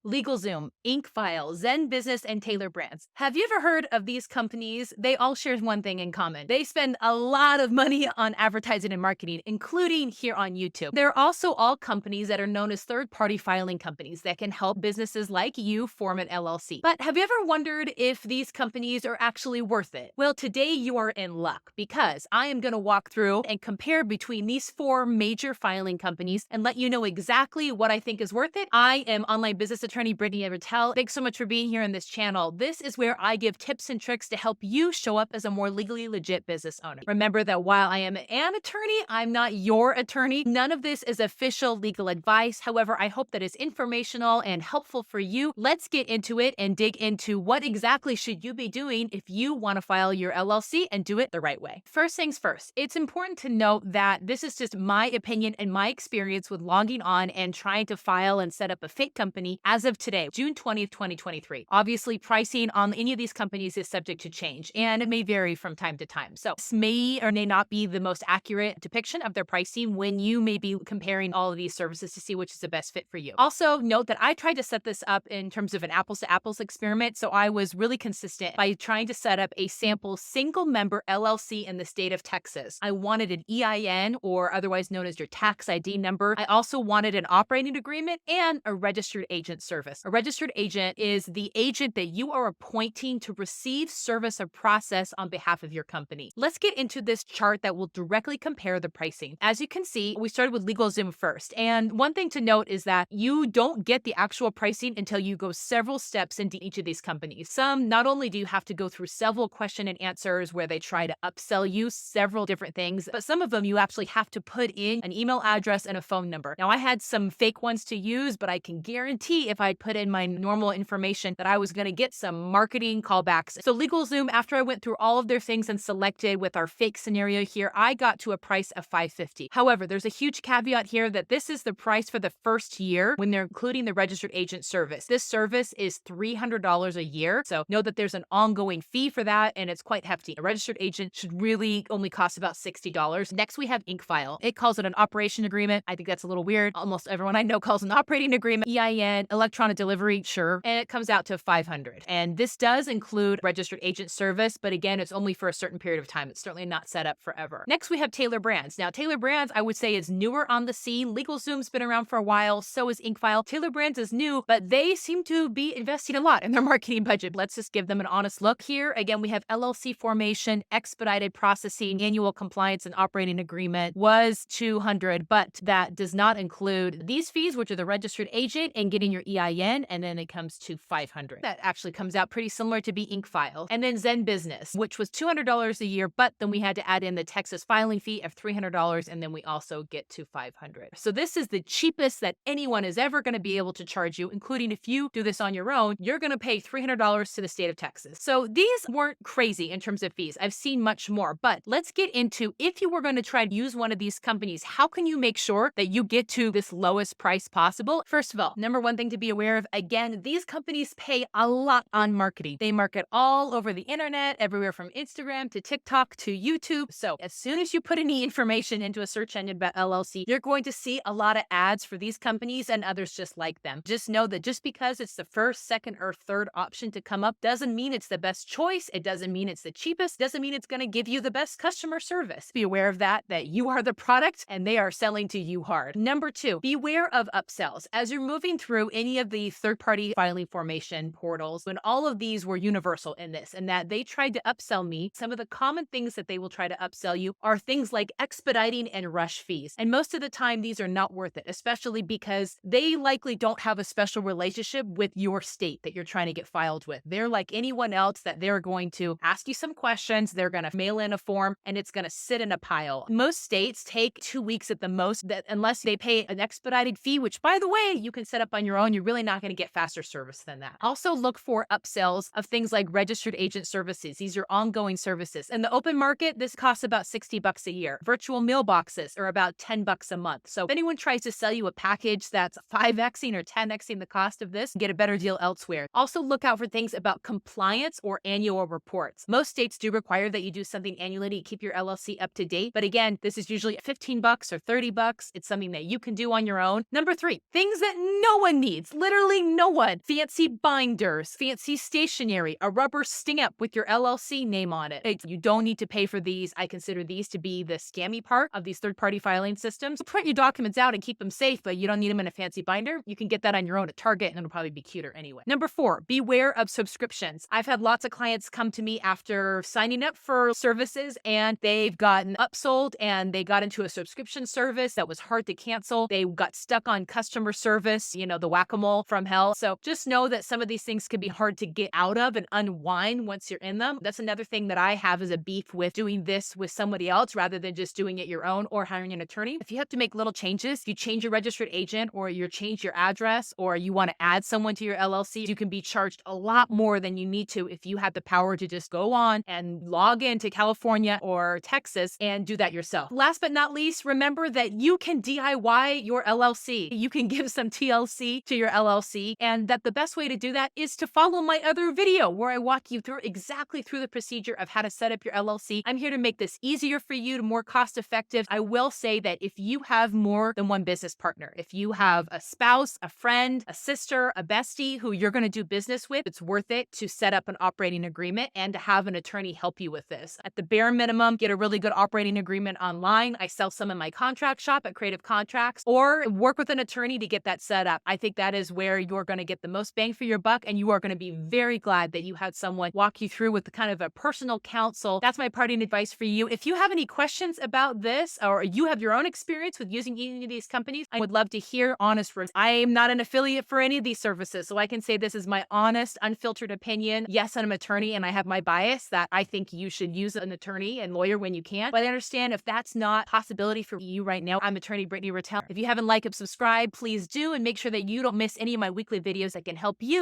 LegalZoom, Incfile, Zen Business, and Tailor Brands. Have you ever heard of these companies? They all share one thing in common. They spend a lot of money on advertising and marketing, including here on YouTube. They're also all companies that are known as third-party filing companies that can help businesses like you form an LLC. But have you ever wondered if these companies are actually worth it? Well, today you are in luck because I am going to walk through and compare between these four major filing companies and let you know exactly what I think is worth it. I am online business attorney Brittany Evertell. Thanks so much for being here on this channel. This is where I give tips and tricks to help you show up as a more legally legit business owner. Remember that while I am an attorney, I'm not your attorney. None of this is official legal advice. However, I hope that it's informational and helpful for you. Let's get into it and dig into what exactly should you be doing if you want to file your LLC and do it the right way. First things first, it's important to note that this is just my opinion and my experience with logging on and trying to file and set up a fake company as of today, June 20th, 2023. Obviously, pricing on any of these companies is subject to change, and it may vary from time to time. So this may or may not be the most accurate depiction of their pricing when you may be comparing all of these services to see which is the best fit for you. Also, note that I tried to set this up in terms of an apples to apples experiment, so I was really consistent by trying to set up a sample single member LLC in the state of Texas. I wanted an EIN, or otherwise known as your tax ID number. I also wanted an operating agreement and a registered agent service. A registered agent is the agent that you are appointing to receive service or process on behalf of your company. Let's get into this chart that will directly compare the pricing. As you can see, we started with LegalZoom first. And one thing to note is that you don't get the actual pricing until you go several steps into each of these companies. Some, not only do you have to go through several question and answers where they try to upsell you several different things, but some of them you actually have to put in an email address and a phone number. Now, I had some fake ones to use, but I can guarantee if I put in my normal information that I was going to get some marketing callbacks. So LegalZoom, after I went through all of their things and selected with our fake scenario here, I got to a price of $550. However, there's a huge caveat here that this is the price for the first year when they're including the registered agent service. This service is $300 a year. So know that there's an ongoing fee for that, and it's quite hefty. A registered agent should really only cost about $60. Next, we have Incfile. It calls it an operation agreement. I think that's a little weird. Almost everyone I know calls it an operating agreement. EIN, electronic delivery, sure. And it comes out to $500. And this does include registered agent service, but again, it's only for a certain period of time. It's certainly not set up forever. Next, we have Tailor Brands. Now, Tailor Brands, I would say, is newer on the scene. LegalZoom's been around for a while. So is Incfile. Tailor Brands is new, but they seem to be investing a lot in their marketing budget. Let's just give them an honest look here. Again, we have LLC formation, expedited processing, annual compliance, and operating agreement was $200, but that does not include these fees, which are the registered agent and getting your EIN, and then it comes to $500. That actually comes out pretty similar to be Incfile. And then Zen Business, which was $200 a year, but then we had to add in the Texas filing fee of $300, and then we also get to $500. So this is the cheapest that anyone is ever going to be able to charge you, including if you do this on your own, you're going to pay $300 to the state of Texas. So these weren't crazy in terms of fees. I've seen much more, but let's get into, if you were going to try to use one of these companies, how can you make sure that you get to this lowest price possible? First of all, number one thing to be aware of, again, these companies pay a lot on marketing. They market all over the internet, everywhere from Instagram to TikTok to YouTube. So as soon as you put any information into a search engine about LLC, you're going to see a lot of ads for these companies and others just like them. Just know that just because it's the first, second, or third option to come up doesn't mean it's the best choice. It doesn't mean it's the cheapest. Doesn't mean it's going to give you the best customer service. Be aware of that you are the product and they are selling to you hard. Number two, beware of upsells. As you're moving through any of the third-party filing formation portals, when all of these were universal in this, and that they tried to upsell me, some of the common things that they will try to upsell you are things like expediting and rush fees. And most of the time, these are not worth it, especially because they likely don't have a special relationship with your state that you're trying to get filed with. They're like anyone else, that they're going to ask you some questions, they're going to mail in a form, and it's going to sit in a pile. Most states take 2 weeks at the most, that unless they pay an expedited fee, which by the way, you can set up on your own, you're really not going to get faster service than that. Also look for upsells of things like registered agent services. These are ongoing services. In the open market, this costs about $60 a year. Virtual mailboxes are about $10 a month. So if anyone tries to sell you a package that's 5xing or 10xing the cost of this, get a better deal elsewhere. Also look out for things about compliance or annual reports. Most states do require that you do something annually to keep your LLC up to date. But again, this is usually $15 or $30. It's something that you can do on your own. Number three, things that no one needs. It's literally no one. Fancy binders, fancy stationery, a rubber stamp with your LLC name on it. You don't need to pay for these. I consider these to be the scammy part of these third-party filing systems. Print your documents out and keep them safe, but you don't need them in a fancy binder. You can get that on your own at Target, and it'll probably be cuter anyway. Number 4, beware of subscriptions. I've had lots of clients come to me after signing up for services, and they've gotten upsold, and they got into a subscription service that was hard to cancel. They got stuck on customer service, the whack-a-mole from hell. So just know that some of these things can be hard to get out of and unwind once you're in them. That's another thing that I have as a beef with doing this with somebody else rather than just doing it your own or hiring an attorney. If you have to make little changes, if you change your registered agent or you change your address or you want to add someone to your LLC, you can be charged a lot more than you need to if you have the power to just go on and log into California or Texas and do that yourself. Last but not least, remember that you can DIY your LLC. You can give some TLC to your LLC, and that the best way to do that is to follow my other video where I walk you through the procedure of how to set up your LLC. I'm here to make this easier for you, more cost effective. I will say that if you have more than one business partner, if you have a spouse, a friend, a sister, a bestie who you're going to do business with, it's worth it to set up an operating agreement and to have an attorney help you with this. At the bare minimum, get a really good operating agreement online. I sell some in my contract shop at Creative Contracts, or work with an attorney to get that set up. I think that is where you're going to get the most bang for your buck, and you are going to be very glad that you had someone walk you through with the kind of a personal counsel. That's my parting advice for you. If you have any questions about this, or you have your own experience with using any of these companies, I would love to hear honest words. I am not an affiliate for any of these services, so I can say this is my honest, unfiltered opinion. Yes, I'm an attorney and I have my bias that I think you should use an attorney and lawyer when you can, but I understand if that's not a possibility for you right now. I'm attorney Brittany Rattel. If you haven't liked and subscribed, please do, and make sure that you don't miss any of my weekly videos that can help you